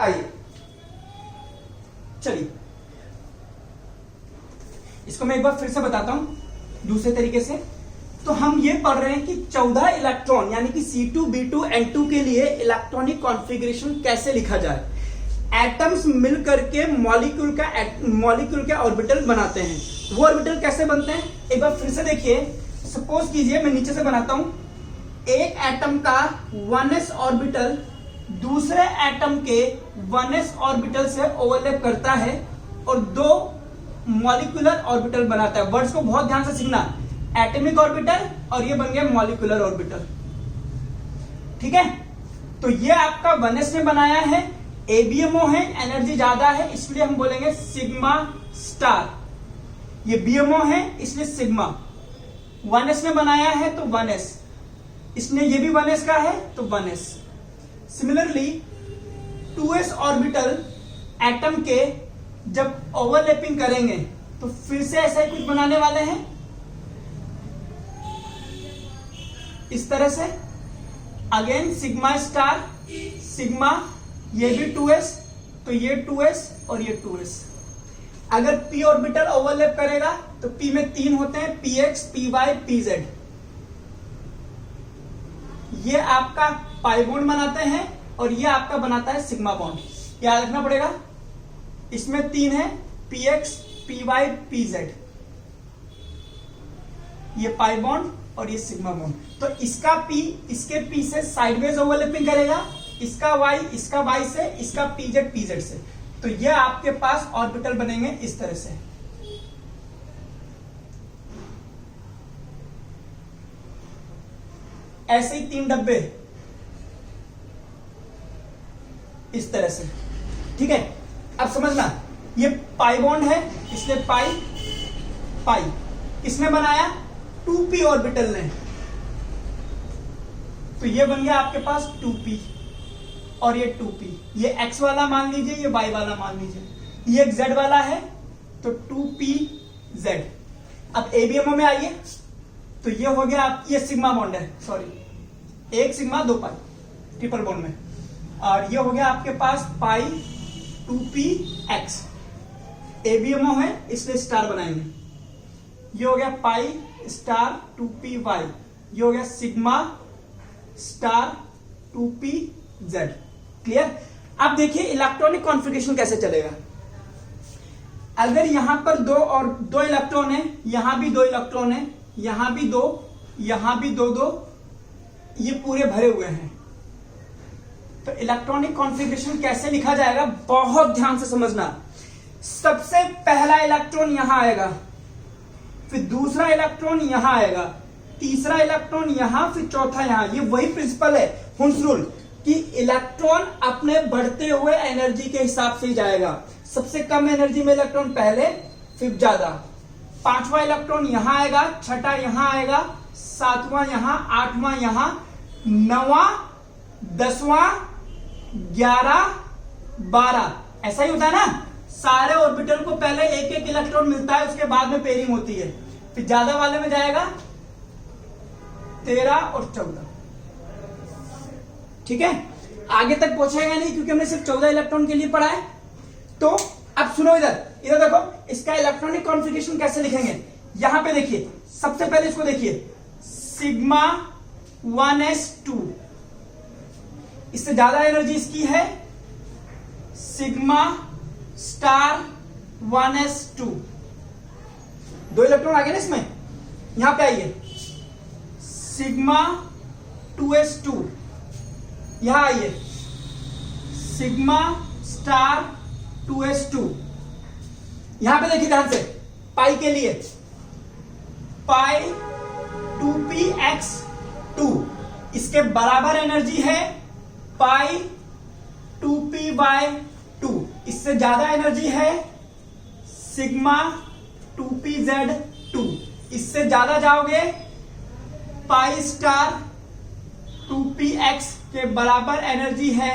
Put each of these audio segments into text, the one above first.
आइए चलिए इसको मैं एक बार फिर से बताता हूं दूसरे तरीके से। तो हम ये पढ़ रहे हैं कि 14 इलेक्ट्रॉन यानी कि C2B2N2 के लिए इलेक्ट्रॉनिक कॉन्फ़िगरेशन कैसे लिखा जाए। एटम्स मिल करके मॉलिक्यूल का ऑर्बिटल बनाते हैं। वो ऑर्बिटल कैसे बनते हैं एक बार फिर से देखिए। सपोज कीजिए मैं नीचे से बनाता हूं, एक एटम का 1s ऑर्बिटल दूसरे एटम के 1s ऑर्बिटल से ओवरलैप करता है और दो मॉलिक्यूलर ऑर्बिटल बनाता है। वर्ड्स को बहुत ध्यान से सीखना, एटॉमिक ऑर्बिटल और ये बन गया मॉलिक्यूलर ऑर्बिटल। ठीक है, तो ये आपका 1s ने बनाया है, ABMO है, एनर्जी ज्यादा है इसलिए हम बोलेंगे सिग्मा स्टार। ये BMO है इसलिए सिग्मा। 1s ने बनाया है तो 1s, इसने ये भी 1s का है तो 1s। Similarly 2s orbital atom के जब ओवरलैपिंग करेंगे तो फिर से ऐसा ही कुछ बनाने वाले हैं इस तरह से। अगेन सिग्मा स्टार सिग्मा, ये भी 2s तो ये 2s और ये 2s। अगर p ऑर्बिटल ओवरलैप करेगा तो p में 3 होते हैं, px py pz। ये आपका पाई बॉन्ड बनाते हैं और ये आपका बनाता है सिग्मा बॉन्ड। याद रखना पड़ेगा, इसमें 3 है, px py pz। ये पाई बॉन्ड और ये सिग्मा बॉन्ड। तो इसका p इसके p से साइडवेज ओवरलैपिंग करेगा, इसका y से, इसका pz से। तो ये आपके पास ऑर्बिटल बनेंगे इस तरह से। ऐसे ही 3 डब्बे इस तरह से। ठीक है, अब समझना, ये पाई बॉन्ड है इसलिए पाई किसने बनाया, 2p ऑर्बिटल ने। तो ये बन गया आपके पास 2p और ये 2p। ये x वाला मान लीजिए, ये y वाला मान लीजिए, ये z वाला है तो 2pz। अब ABMO में आइए तो ये हो गया आप, ये सिग्मा बॉन्ड है, सॉरी, एक सिग्मा 2 पाई ट्रिपल बॉन्ड में। और ये हो गया आपके पास पाई 2px। ABMO है इसलिए स्टार बनाएंगे। ये हो गया पाई स्टार 2py। ये हो गया सिग्मा स्टार 2pz। क्लियर। अब देखिए इलेक्ट्रॉनिक कॉन्फ़िगरेशन कैसे चलेगा। अगर यहां पर दो इलेक्ट्रॉन है, यहां भी 2 इलेक्ट्रॉन है, यहां भी 2, यहां भी 2, ये पूरे भरे हुए हैं, तो इलेक्ट्रॉनिक कॉन्फ़िगरेशन कैसे लिखा जाएगा बहुत ध्यान से समझना। सबसे पहला इलेक्ट्रॉन यहां आएगा, फिर दूसरा इलेक्ट्रॉन यहां आएगा, तीसरा इलेक्ट्रॉन यहां, फिर चौथा यहां। ये वही प्रिंसिपल है हुन्स रूल कि इलेक्ट्रॉन अपने बढ़ते हुए एनर्जी के हिसाब से ही जाएगा। सबसे कम एनर्जी में इलेक्ट्रॉन पहले, फिर ज्यादा। 5वां इलेक्ट्रॉन यहां आएगा, 6ठा यहां आएगा, 7वां यहां, 8वां यहां, 9वां, 10वां, 11, 12। ऐसा ही होता है ना, सारे ऑर्बिटल को पहले एक एक इलेक्ट्रॉन मिलता है, उसके बाद में पेयरिंग होती है, फिर ज्यादा वाले में जाएगा 13 और 14। ठीक है, आगे तक पहुंचेगा नहीं क्योंकि हमने सिर्फ 14 इलेक्ट्रॉन के लिए पढ़ा है। तो अब सुनो, इधर देखो, इसका इलेक्ट्रॉनिक कॉन्फ़िगरेशन कैसे लिखेंगे। यहां पे देखिए, सबसे पहले इसको देखिए, सिग्मा 1s2, इससे ज्यादा एनर्जी इसकी है, सिग्मा स्टार 1s2। 2 इलेक्ट्रॉन आ गए ना इसमें। यहां पे आइए, सिग्मा 2s2, यहां आइए, सिग्मा स्टार 2s2। यहां पे देखिए ध्यान से, पाई के लिए पाई 2px2, इसके बराबर एनर्जी है पाई 2p/2। इससे ज्यादा एनर्जी है सिग्मा 2pz2। इससे ज्यादा जाओगे पाई स्टार 2px के बराबर एनर्जी है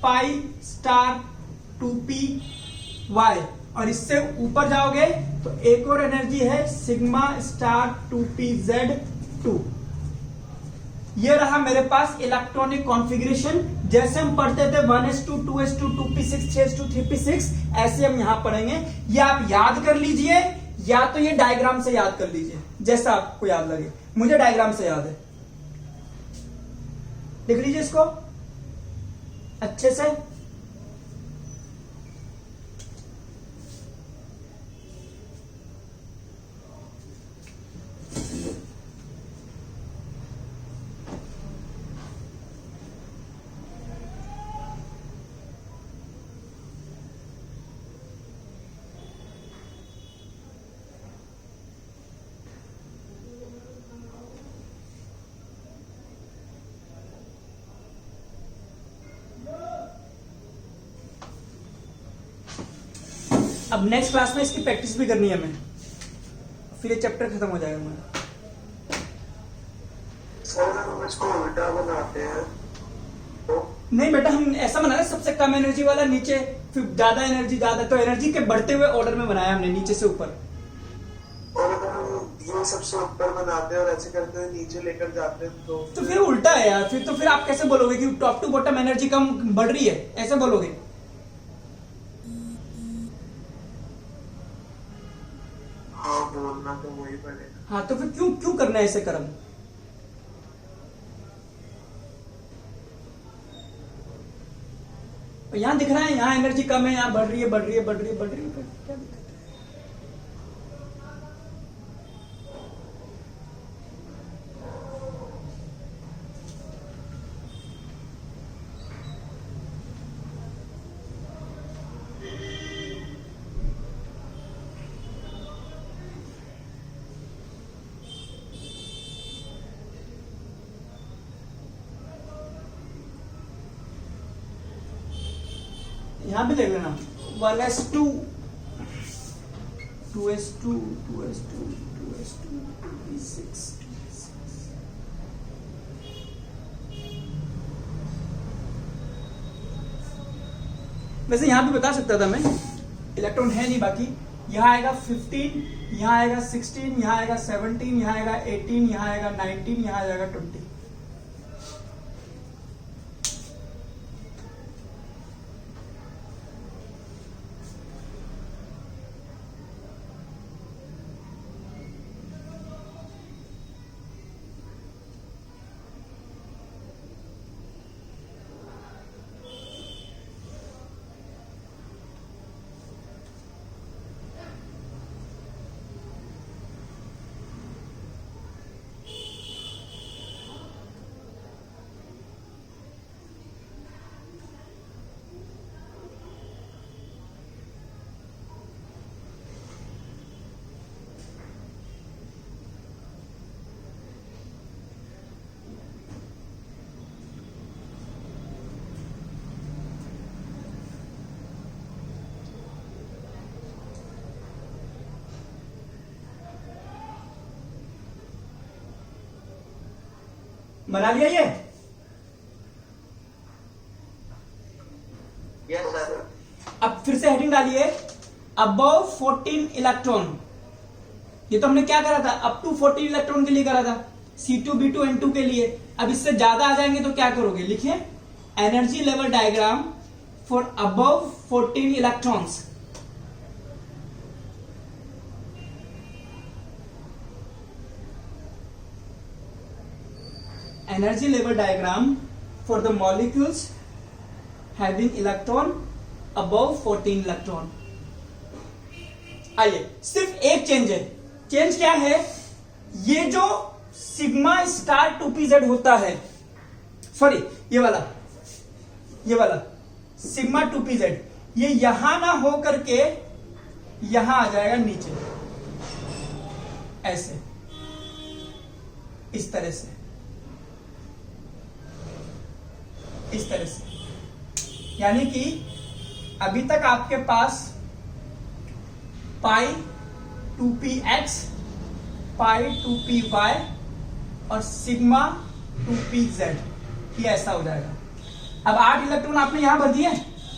पाई स्टार 2py। और इससे ऊपर जाओगे तो एक और एनर्जी है सिग्मा स्टार 2pz2। ये रहा मेरे पास इलेक्ट्रॉनिक कॉन्फ़िगरेशन। जैसे हम पढ़ते थे 1s2 2s2 2p6 6s2 3p6, ऐसे हम यहां पढ़ेंगे। ये आप याद कर लीजिए या तो ये डायग्राम से याद कर लीजिए, जैसा आपको याद लगे। मुझे डायग्राम से याद है, लिख लीजिए इसको अच्छे से। अब नेक्स्ट क्लास में इसकी प्रैक्टिस भी करनी है हमें, फिर ये चैप्टर खत्म हो जाएगा हमारा। सर हम इसको उल्टा बनाते हैं तो? नहीं बेटा, हम ऐसा बनाया सबसे कम एनर्जी वाला नीचे, फिर ज्यादा एनर्जी ज्यादा, तो एनर्जी के बढ़ते हुए ऑर्डर में बनाया हमने नीचे से ऊपर। और अगर हम ये सबसे ऊपर बनाते हैं और ऐसे करते हैं नीचे लेकर जाते हैं तो फिर उल्टा है यार। फिर आप कैसे बोलोगे कि टॉप टू बॉटम एनर्जी कम बढ़ रही है, ऐसे बोलोगे? हाँ, बोलना तो वही पड़ेगा। हाँ, तो फिर क्यों क्यों करना है ऐसे कर्म? यहां दिख रहा है, यहाँ एनर्जी कम है, यहाँ बढ़ रही है बढ़ रही है बढ़ रही है बढ़ रही है, क्या दिक्कत है? यहां भी देख लेना 1s2 2s2 2s2 2s2 2p6। वैसे यहां भी बता सकता था मैं, इलेक्ट्रॉन है नहीं बाकी। यहां आएगा 15, यहां आएगा 16, यहां आएगा 17, यहां आएगा 18, यहां आएगा 19, यहां आएगा 20। बना लिया ये? Yes sir. अब फिर से हेडिंग डालिए, अबव 14 इलेक्ट्रॉन। ये तो हमने क्या करा था, अप टू 14 इलेक्ट्रॉन के लिए करा था, C2 B2 N2 के लिए। अब इससे ज्यादा आ जाएंगे तो क्या करोगे, लिखिए energy level diagram for above 14 electrons. Energy level diagram for the molecules having electron above 14 electron. आइए, सिर्फ एक चेंज है। चेंज क्या है, ये जो सिग्मा स्टार 2pz होता है, सॉरी ये वाला सिग्मा 2pz, ये यहां ना हो करके यहां आ जाएगा नीचे, ऐसे इस तरह से, इस तरह से। यानी कि अभी तक आपके पास पाई 2px, पाई 2py और सिग्मा 2pz, ये ऐसा हो जाएगा। अब 8 इलेक्ट्रॉन आपने यहां भर दिए,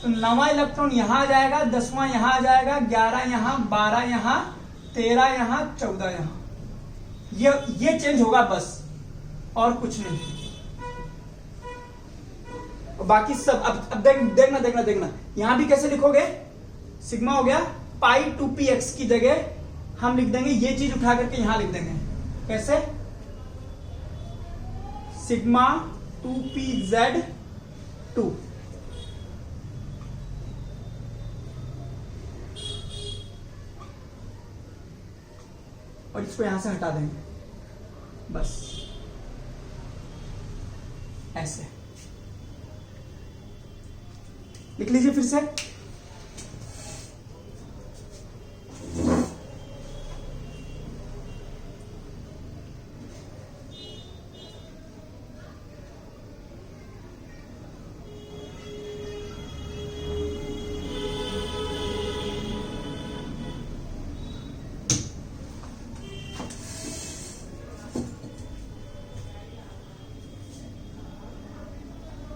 तो 9वां इलेक्ट्रॉन यहां आ जाएगा, 10वां यहां आ जाएगा, 11 यहां, 12 यहां, 13 यहां, 14 यहां। ये चेंज होगा बस, और कुछ नहीं। बाकी सब अब देखना देखना देखना, यहां भी कैसे लिखोगे, सिग्मा हो गया पाई 2px की जगह हम लिख देंगे ये चीज उठा करके यहां लिख देंगे, कैसे, सिग्मा 2pz2 और इसको यहां से हटा देंगे, बस ऐसे लिख लीजिए फिर से।